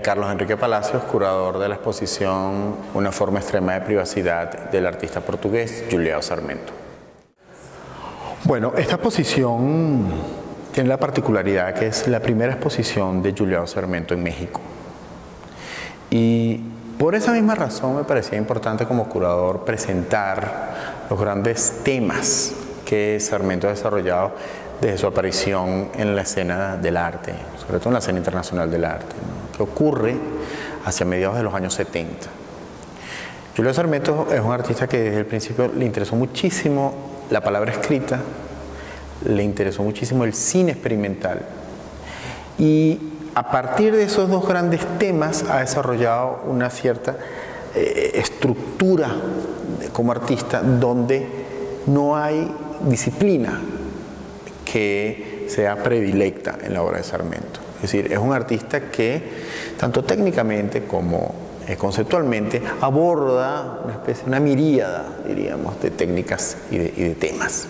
Carlos Enrique Palacios, curador de la exposición Una forma extrema de privacidad del artista portugués Julião Sarmento. Bueno, esta exposición tiene la particularidad que es la primera exposición de Julião Sarmento en México. Y por esa misma razón me parecía importante como curador presentar los grandes temas que Sarmento ha desarrollado desde su aparición en la escena del arte, sobre todo en la escena internacional del arte, ¿no?, que ocurre hacia mediados de los años 70. Julião Sarmento es un artista que desde el principio le interesó muchísimo la palabra escrita, le interesó muchísimo el cine experimental, y a partir de esos dos grandes temas ha desarrollado una cierta estructura como artista donde no hay disciplina que sea predilecta en la obra de Sarmento. Es decir, es un artista que tanto técnicamente como conceptualmente aborda una miríada, diríamos, de técnicas y de temas.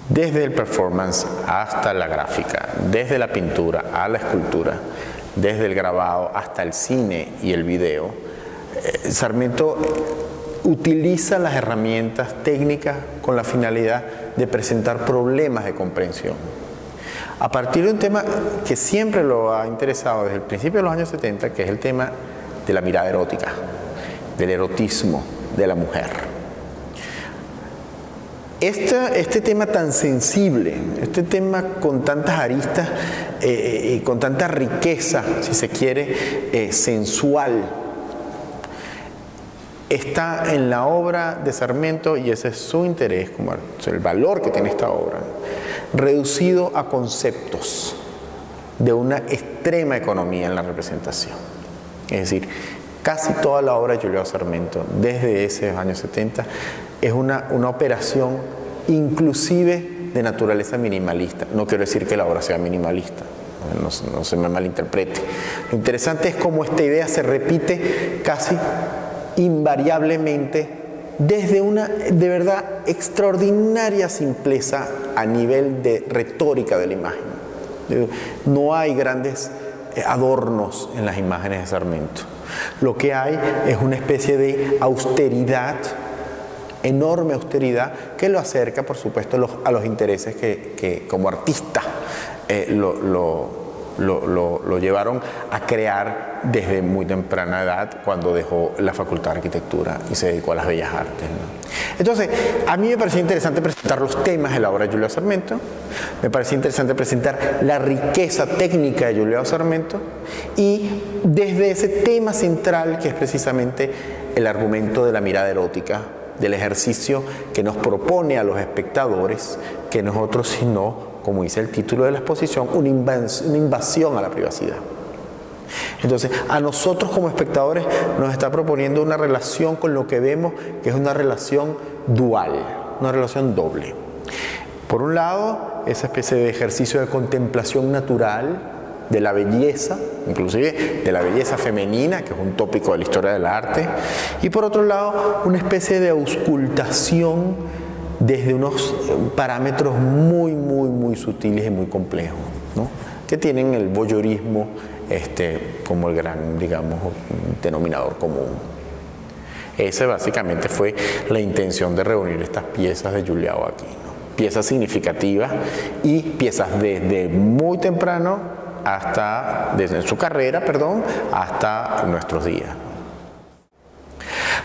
Desde el performance hasta la gráfica, desde la pintura a la escultura, desde el grabado hasta el cine y el video, Sarmento utiliza las herramientas técnicas con la finalidad de presentar problemas de comprensión. A partir de un tema que siempre lo ha interesado desde el principio de los años 70, que es el tema de la mirada erótica, del erotismo de la mujer. Este tema tan sensible, este tema con tantas aristas y con tanta riqueza, si se quiere, sensual, está en la obra de Sarmento, y ese es su interés, como el valor que tiene esta obra, reducido a conceptos de una extrema economía en la representación. Es decir, casi toda la obra de Julião Sarmento, desde esos años 70, es una operación inclusive de naturaleza minimalista. No quiero decir que la obra sea minimalista, no se me malinterprete. Lo interesante es cómo esta idea se repite casi invariablemente desde una de verdad extraordinaria simpleza a nivel de retórica de la imagen. No hay grandes adornos en las imágenes de Sarmento. Lo que hay es una especie de austeridad, enorme austeridad, que lo acerca, por supuesto, a los intereses que como artista lo llevaron a crear desde muy temprana edad, cuando dejó la Facultad de Arquitectura y se dedicó a las Bellas Artes, ¿no? Entonces, a mí me parecía interesante presentar los temas de la obra de Julião Sarmento, me parecía interesante presentar la riqueza técnica de Julião Sarmento, y desde ese tema central, que es precisamente el argumento de la mirada erótica, del ejercicio que nos propone a los espectadores, que nosotros, sino, como dice el título de la exposición, una invasión a la privacidad. Entonces, a nosotros como espectadores nos está proponiendo una relación con lo que vemos, que es una relación dual, una relación doble. Por un lado, esa especie de ejercicio de contemplación natural de la belleza, inclusive de la belleza femenina, que es un tópico de la historia del arte, y por otro lado, una especie de auscultación desde unos parámetros muy sutiles y muy complejos, ¿no?, que tienen el voyeurismo como el gran, digamos, denominador común. Esa básicamente fue la intención de reunir estas piezas de Julião aquí, ¿no? Piezas significativas y piezas desde muy temprano desde su carrera, hasta nuestros días.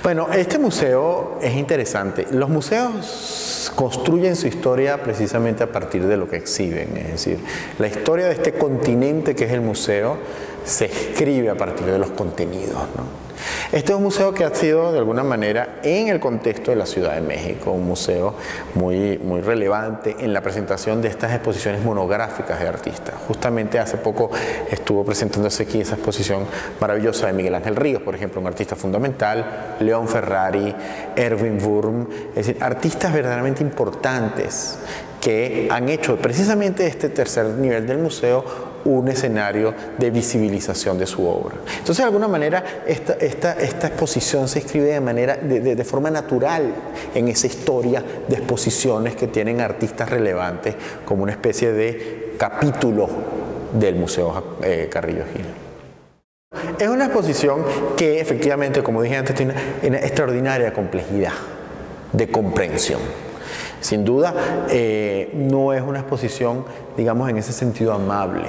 Bueno, este museo es interesante. Los museos construyen su historia precisamente a partir de lo que exhiben. Es decir, la historia de este continente que es el museo se escribe a partir de los contenidos, ¿no? Este es un museo que ha sido de alguna manera, en el contexto de la Ciudad de México, un museo muy relevante en la presentación de estas exposiciones monográficas de artistas. Justamente hace poco estuvo presentándose aquí esa exposición maravillosa de Miguel Ángel Ríos, por ejemplo, un artista fundamental, León Ferrari, Erwin Wurm, es decir, artistas verdaderamente importantes que han hecho precisamente este tercer nivel del museo un escenario de visibilización de su obra. Entonces, de alguna manera, esta exposición se inscribe de forma natural en esa historia de exposiciones que tienen artistas relevantes, como una especie de capítulo del Museo Carrillo Gil. Es una exposición que efectivamente, como dije antes, tiene una extraordinaria complejidad de comprensión. Sin duda, no es una exposición, digamos, en ese sentido amable.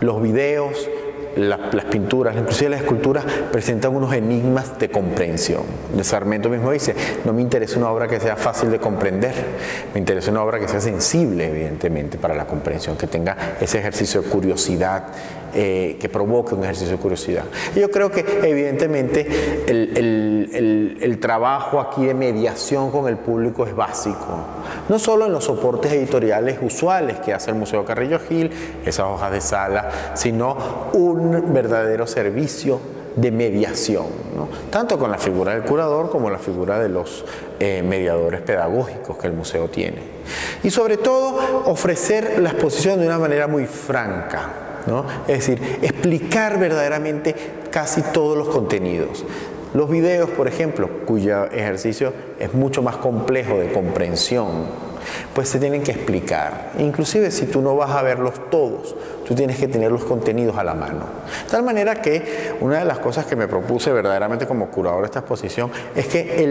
Los videos, las pinturas, inclusive las esculturas, presentan unos enigmas de comprensión. Sarmiento mismo dice, no me interesa una obra que sea fácil de comprender, me interesa una obra que sea sensible, evidentemente, para la comprensión, que tenga ese ejercicio de curiosidad, que provoque un ejercicio de curiosidad. Y yo creo que, evidentemente, el trabajo aquí de mediación con el público es básico, no solo en los soportes editoriales usuales que hace el Museo Carrillo Gil, esas hojas de sala, sino un verdadero servicio de mediación, ¿no? Tanto con la figura del curador como la figura de los mediadores pedagógicos que el museo tiene. Y sobre todo ofrecer la exposición de una manera muy franca, ¿no? Es decir, explicar verdaderamente casi todos los contenidos. Los videos, por ejemplo, cuyo ejercicio es mucho más complejo de comprensión, pues se tienen que explicar. Inclusive si tú no vas a verlos todos, tú tienes que tener los contenidos a la mano. De tal manera que una de las cosas que me propuse verdaderamente como curador de esta exposición es que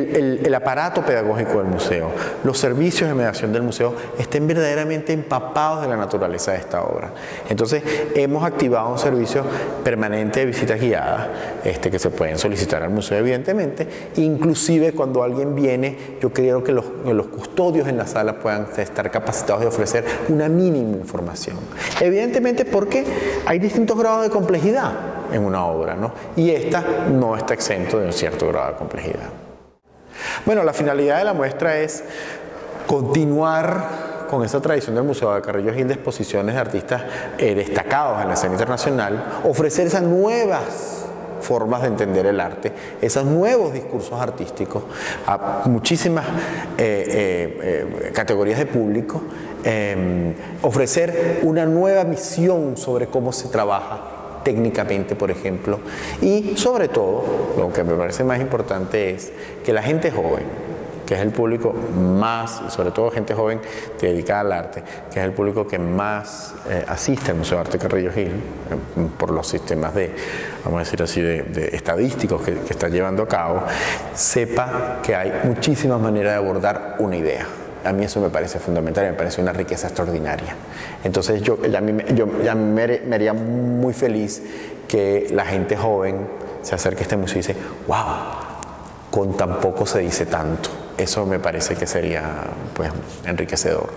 el aparato pedagógico del museo, los servicios de mediación del museo estén verdaderamente empapados de la naturaleza de esta obra. Entonces hemos activado un servicio permanente de visitas guiadas que se pueden solicitar al museo evidentemente. Inclusive cuando alguien viene, yo creo que los custodios en la sala puedan estar capacitados de ofrecer una mínima información. Evidentemente porque hay distintos grados de complejidad en una obra, ¿no? Y esta no está exento de un cierto grado de complejidad. Bueno, la finalidad de la muestra es continuar con esa tradición del Museo de Carrillo Gil de exposiciones de artistas destacados en la escena internacional, ofrecer esas nuevas formas de entender el arte, esos nuevos discursos artísticos a muchísimas categorías de público, ofrecer una nueva visión sobre cómo se trabaja técnicamente, por ejemplo, y sobre todo, lo que me parece más importante es que la gente joven, que es el público más, sobre todo gente joven dedicada al arte, que es el público que más asiste al Museo de Arte Carrillo Gil, por los sistemas de, vamos a decir así, de estadísticos que está llevando a cabo, sepa que hay muchísimas maneras de abordar una idea. A mí eso me parece fundamental, me parece una riqueza extraordinaria. Entonces ya me haría muy feliz que la gente joven se acerque a este museo y dice, wow, con tan poco se dice tanto. Eso me parece que sería, pues, enriquecedor.